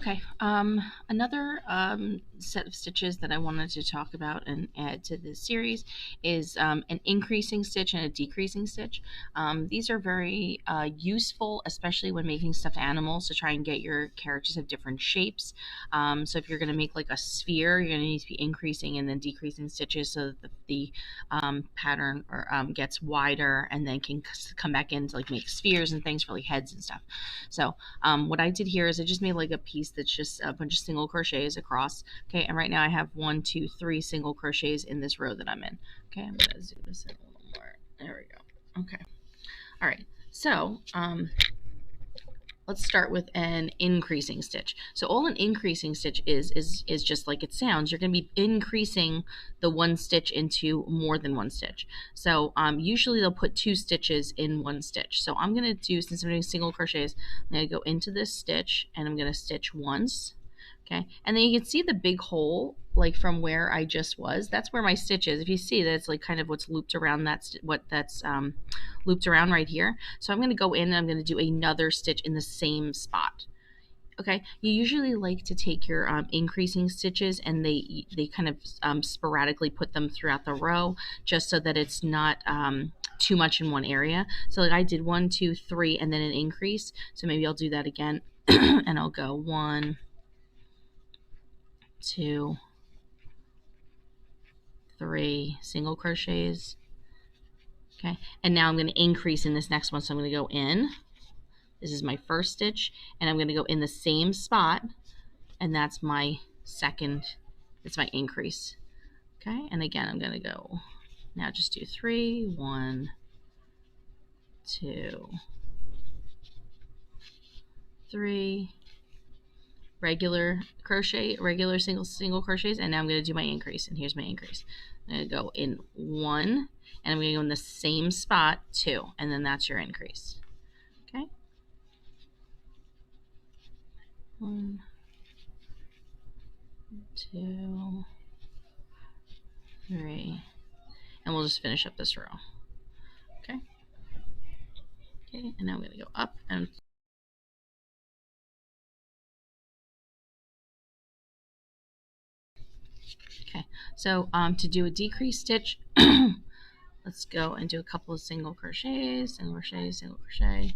Okay, another set of stitches that I wanted to talk about and add to this series is an increasing stitch and a decreasing stitch. These are very useful, especially when making stuffed animals, to try and get your characters of different shapes. So if you're going to make like a sphere, you're going to need to be increasing and then decreasing stitches so that the pattern or gets wider and then can come back in to like make spheres and things for like heads and stuff. So what I did here is I just made like a piece that's just a bunch of single crochets across. Okay, and right now I have 1, 2, 3 single crochets in this row that I'm in. Okay, I'm gonna zoom this in a little more. There we go. Okay, all right. So let's start with an increasing stitch. So all an increasing stitch is just like it sounds. You're going to be increasing the one stitch into more than one stitch. So usually they'll put 2 stitches in one stitch. So I'm going to do, since I'm doing single crochets, I'm going to go into this stitch and I'm going to stitch once. Okay, and then you can see the big hole like from where I just was. That's where my stitch is. If you see that, it's like kind of what's looped around. That's looped around right here. So I'm going to go in and I'm going to do another stitch in the same spot. Okay, you usually like to take your increasing stitches and they kind of sporadically put them throughout the row, just so that it's not too much in one area. So like I did 1, 2, 3 and then an increase. So maybe I'll do that again and I'll go 1, 2, 3 single crochets. Okay, and now I'm going to increase in this next one. So I'm going to go in. This is my first stitch, and I'm going to go in the same spot, and that's my second. It's my increase. Okay, and again I'm going to go. Now just do 3, 1, 2, 3. Regular crochet, regular single crochets, and now I'm going to do my increase, and here's my increase. I'm going to go in 1, and I'm going to go in the same spot 2, and then that's your increase. Okay, 1, 2, 3, and we'll just finish up this row. Okay, and now I'm going to go up and okay. So to do a decrease stitch, let's go and do a couple of single crochets, single crochet, single crochet.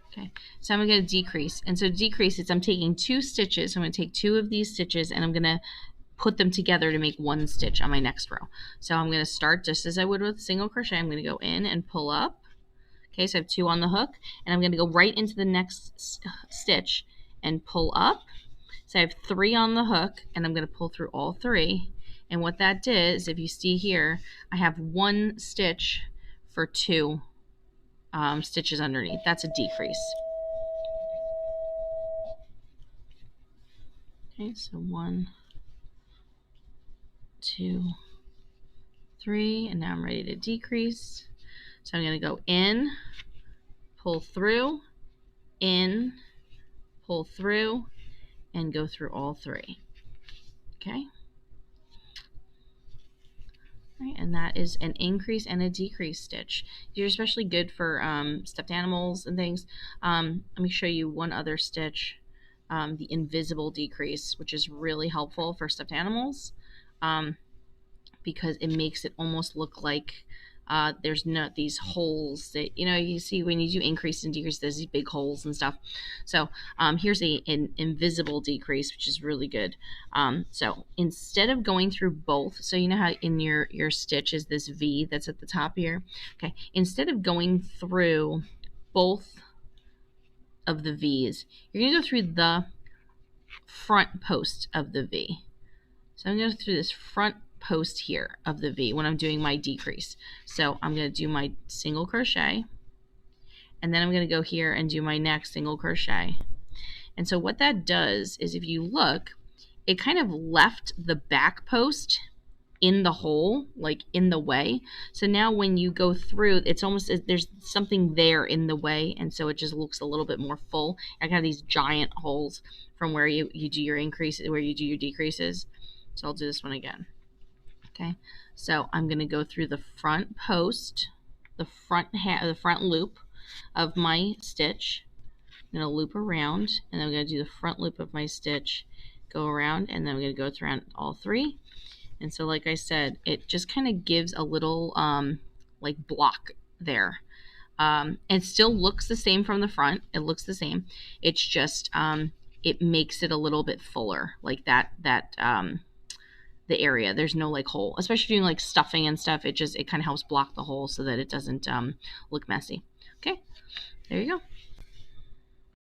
Okay, so I'm going to decrease, and so decrease is I'm taking 2 stitches. So I'm going to take 2 of these stitches and I'm going to put them together to make 1 stitch on my next row. So I'm going to start just as I would with single crochet. I'm going to go in and pull up. Okay, so I have 2 on the hook, and I'm going to go right into the next stitch and pull up. So I have 3 on the hook, and I'm going to pull through all 3. And what that did is, if you see here, I have 1 stitch for 2 stitches underneath. That's a decrease. Okay, so 1, 2, 3, and now I'm ready to decrease. So I'm going to go in, pull through, in, pull through, and go through all 3. Okay. Right, and that is an increase and a decrease stitch. These are especially good for stuffed animals and things. Let me show you one other stitch, the invisible decrease, which is really helpful for stuffed animals because it makes it almost look like there's not these holes that, you know, you see when you do increase and decrease, there's these big holes and stuff. So here's an invisible decrease, which is really good. So instead of going through both, so you know how in your stitch is this V that's at the top here? Okay, instead of going through both of the V's, you're going to go through the front post of the V. So I'm going to go through this front post here of the V when I'm doing my decrease. So I'm going to do my single crochet, and then I'm going to go here and do my next single crochet. And so what that does is, if you look, it kind of left the back post in the hole, like in the way. So now when you go through, it's almost as there's something there in the way, and so it just looks a little bit more full. I got these giant holes from where you do your increases, where you do your decreases. So I'll do this one again. Okay, so I'm going to go through the front post, the front loop of my stitch. I'm going to loop around, and then I'm going to do the front loop of my stitch, go around, and then I'm going to go around all 3. And so like I said, it just kind of gives a little like block there. It still looks the same from the front. It looks the same. It's just it makes it a little bit fuller, like that the area. There's no like hole, especially doing like stuffing and stuff. It kind of helps block the hole so that it doesn't look messy. Okay, there you go.